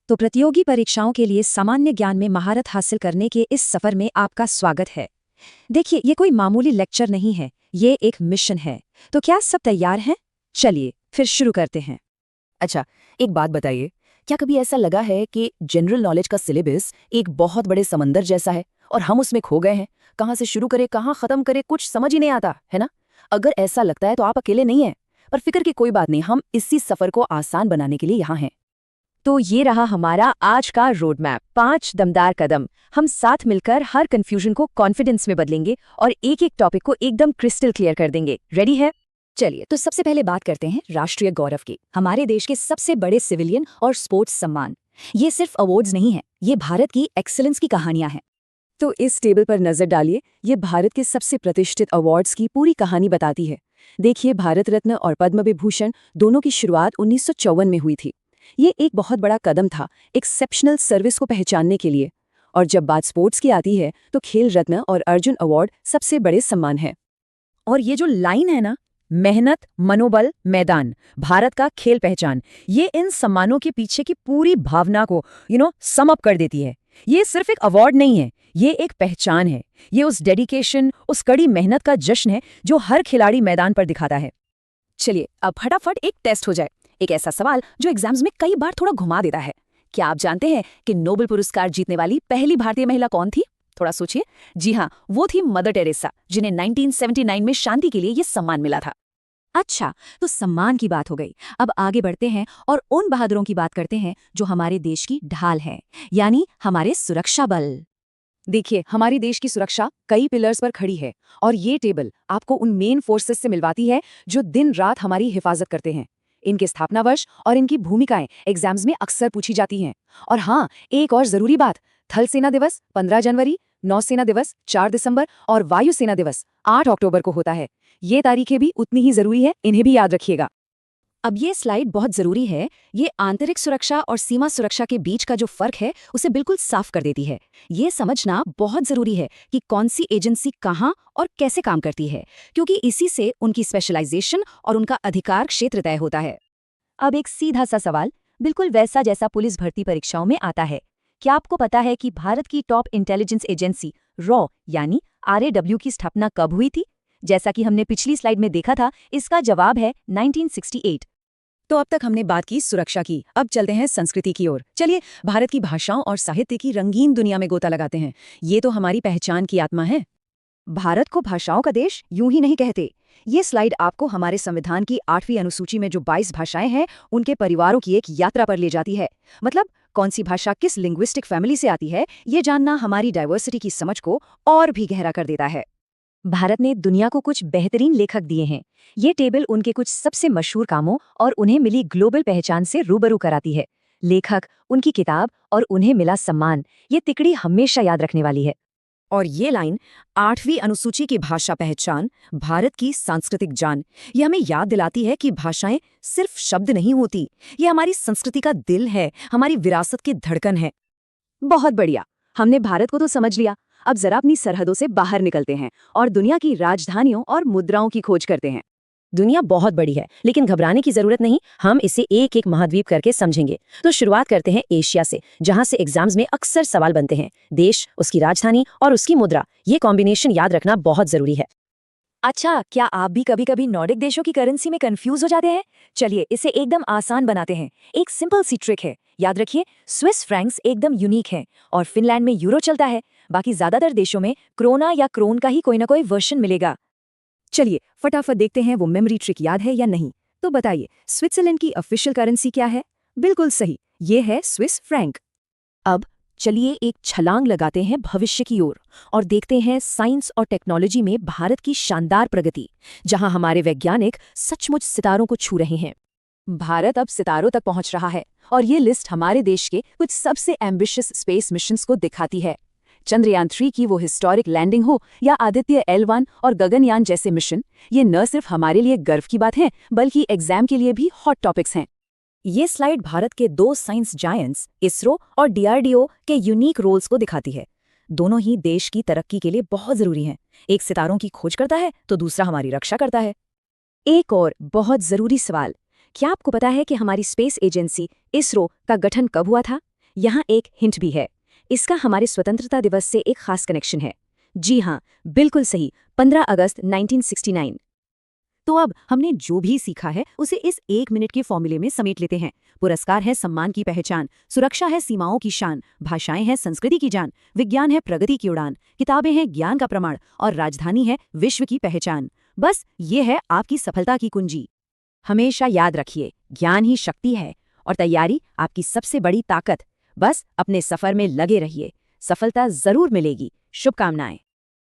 तो प्रतियोगी परीक्षाओं के लिए सामान्य ज्ञान में महारत हासिल करने के इस सफर में आपका स्वागत है। देखिए, ये कोई मामूली लेक्चर नहीं है, ये एक मिशन है। तो क्या सब तैयार हैं? चलिए फिर शुरू करते हैं। अच्छा, एक बात बताइए, क्या कभी ऐसा लगा है कि जनरल नॉलेज का सिलेबस एक बहुत बड़े समंदर जैसा है और हम उसमें खो गए हैं? कहाँ से शुरू करें, कहाँ खत्म करें, कुछ समझ ही नहीं आता, है ना? अगर ऐसा लगता है तो आप अकेले नहीं हैं, पर फिक्र की कोई बात नहीं, हम इसी सफर को आसान बनाने के लिए यहाँ हैं। तो ये रहा हमारा आज का रोड मैप, 5 दमदार कदम। हम साथ मिलकर हर कंफ्यूजन को कॉन्फिडेंस में बदलेंगे और एक एक टॉपिक को एकदम क्रिस्टल क्लियर कर देंगे। रेडी है? चलिए, तो सबसे पहले बात करते हैं राष्ट्रीय गौरव की, हमारे देश के सबसे बड़े सिविलियन और स्पोर्ट्स सम्मान। ये सिर्फ अवार्ड्स नहीं है, ये भारत की एक्सीलेंस की कहानियां हैं। तो इस टेबल पर नजर डालिए, ये भारत के सबसे प्रतिष्ठित अवार्ड्स की पूरी कहानी बताती है। देखिए, भारत रत्न और पद्म विभूषण दोनों की शुरुआत 1954 में हुई थी। ये एक बहुत बड़ा कदम था एक्सेप्शनल सर्विस को पहचानने के लिए। और जब बात स्पोर्ट्स की आती है तो खेल रत्न और अर्जुन अवार्ड सबसे बड़े सम्मान है। और ये जो लाइन है ना, मेहनत, मनोबल, मैदान, भारत का खेल पहचान, ये इन सम्मानों के पीछे की पूरी भावना को सम अप कर देती है। ये सिर्फ एक अवार्ड नहीं है, ये एक पहचान है। ये उस डेडिकेशन, उस कड़ी मेहनत का जश्न है जो हर खिलाड़ी मैदान पर दिखाता है। चलिए, अब फटाफट एक टेस्ट हो जाए। एक ऐसा सवाल जो एग्जाम्स में कई बार थोड़ा घुमा देता है। क्या आप जानते हैं कि नोबेल पुरस्कार जीतने वाली पहली भारतीय महिला कौन थी? थोड़ा सोचिए। जी हाँ, वो थी मदर टेरेसा, जिन्हें 1979 में शांति के लिए ये सम्मान मिला था। अच्छा, तो सम्मान की बात हो गई। अब आगे बढ़ते हैं और उन बहादुरों की बात करते हैं जो हमारे देश की ढाल है, यानी हमारे सुरक्षा बल। देखिए, हमारी देश की सुरक्षा कई पिलर्स पर खड़ी है और ये टेबल आपको उन मेन फोर्सेस से मिलवाती है जो दिन रात हमारी हिफाजत करते हैं। इनके स्थापना वर्ष और इनकी भूमिकाएं एग्जाम्स में अक्सर पूछी जाती हैं। और हाँ, एक और जरूरी बात, थल सेना दिवस 15 जनवरी, नौसेना दिवस 4 दिसंबर और वायुसेना दिवस 8 अक्टूबर को होता है। ये तारीखें भी उतनी ही जरूरी है, इन्हें भी याद रखिएगा। अब ये स्लाइड बहुत जरूरी है। ये आंतरिक सुरक्षा और सीमा सुरक्षा के बीच का जो फर्क है उसे बिल्कुल साफ कर देती है। ये समझना बहुत जरूरी है कि कौन सी एजेंसी कहाँ और कैसे काम करती है, क्योंकि इसी से उनकी स्पेशलाइजेशन और उनका अधिकार क्षेत्र तय होता है। अब एक सीधा सा सवाल, बिल्कुल वैसा जैसा पुलिस भर्ती परीक्षाओं में आता है। क्या आपको पता है कि भारत की टॉप इंटेलिजेंस एजेंसी रॉ यानी RAW की स्थापना कब हुई थी? जैसा कि हमने पिछली स्लाइड में देखा था, इसका जवाब है 1968। तो अब तक हमने बात की सुरक्षा की, अब चलते हैं संस्कृति की ओर। चलिए, भारत की भाषाओं और साहित्य की रंगीन दुनिया में गोता लगाते हैं। ये तो हमारी पहचान की आत्मा है। भारत को भाषाओं का देश यूं ही नहीं कहते। ये स्लाइड आपको हमारे संविधान की 8वीं अनुसूची में जो 22 भाषाएं हैं, उनके परिवारों की एक यात्रा पर ले जाती है। मतलब कौन सी भाषा किस लिंग्विस्टिक फैमिली से आती है, ये जानना हमारी डाइवर्सिटी की समझ को और भी गहरा कर देता है। भारत ने दुनिया को कुछ बेहतरीन लेखक दिए हैं। ये टेबल उनके कुछ सबसे मशहूर कामों और उन्हें मिली ग्लोबल पहचान से रूबरू कराती है। लेखक, उनकी किताब और उन्हें मिला सम्मान, ये तिकड़ी हमेशा याद रखने वाली है। और ये लाइन, 8वीं अनुसूची की भाषा पहचान, भारत की सांस्कृतिक जान, ये हमें याद दिलाती है कि भाषाएं सिर्फ शब्द नहीं होती, ये हमारी संस्कृति का दिल है, हमारी विरासत की धड़कन है। बहुत बढ़िया, हमने भारत को तो समझ लिया। अब जरा अपनी सरहदों से बाहर निकलते हैं और दुनिया की राजधानियों और मुद्राओं की खोज करते हैं। दुनिया बहुत बड़ी है, लेकिन घबराने की जरूरत नहीं, हम इसे एक एक महाद्वीप करके समझेंगे। तो शुरुआत करते हैं एशिया से, जहां से एग्जाम्स में अक्सर सवाल बनते हैं। देश, उसकी राजधानी और उसकी मुद्रा, ये कॉम्बिनेशन याद रखना बहुत जरूरी है। अच्छा, क्या आप भी कभी कभी नॉर्डिक देशों की करेंसी में कंफ्यूज हो जाते हैं? चलिए, इसे एकदम आसान बनाते हैं। एक सिंपल सी ट्रिक है, याद रखिए, स्विस फ्रैंक्स एकदम यूनिक है और फिनलैंड में यूरो चलता है। बाकी ज्यादातर देशों में क्रोना या क्रोन का ही कोई ना कोई वर्जन मिलेगा। चलिए फटाफट देखते हैं वो मेमोरी ट्रिक याद है या नहीं। तो बताइए, स्विट्जरलैंड की ऑफिशियल करेंसी क्या है? बिल्कुल सही, ये है स्विस फ्रैंक। अब चलिए एक छलांग लगाते हैं भविष्य की ओर और देखते हैं साइंस और टेक्नोलॉजी में भारत की शानदार प्रगति, जहां हमारे वैज्ञानिक सचमुच सितारों को छू रहे हैं। भारत अब सितारों तक पहुंच रहा है और ये लिस्ट हमारे देश के कुछ सबसे एम्बिशियस स्पेस मिशंस को दिखाती है। चंद्रयान 3 की वो हिस्टोरिक लैंडिंग हो या आदित्य L1 और गगनयान जैसे मिशन, ये न सिर्फ हमारे लिए गर्व की बात है, बल्कि एग्जाम के लिए भी हॉट टॉपिक्स हैं। ये स्लाइड भारत के 2 साइंस जायंट्स इसरो और DRDO के यूनिक रोल्स को दिखाती है। दोनों ही देश की तरक्की के लिए बहुत जरूरी हैं। एक सितारों की खोज करता है तो दूसरा हमारी रक्षा करता है। एक और बहुत जरूरी सवाल, क्या आपको पता है कि हमारी स्पेस एजेंसी इसरो का गठन कब हुआ था? यहाँ एक हिंट भी है। इसका हमारे स्वतंत्रता दिवस से एक खास कनेक्शन है। जी हाँ, बिल्कुल सही, 15 अगस्त 1969। तो अब हमने जो भी सीखा है उसे इस 1 मिनट के फॉर्मूले में समेट लेते हैं। पुरस्कार है सम्मान की पहचान, सुरक्षा है सीमाओं की शान, भाषाएं हैं संस्कृति की जान, विज्ञान है प्रगति की उड़ान, किताबें हैं ज्ञान का प्रमाण और राजधानी है विश्व की पहचान। बस ये है आपकी सफलता की कुंजी। हमेशा याद रखिए, ज्ञान ही शक्ति है और तैयारी आपकी सबसे बड़ी ताकत। बस अपने सफर में लगे रहिए, सफलता जरूर मिलेगी। शुभकामनाएं।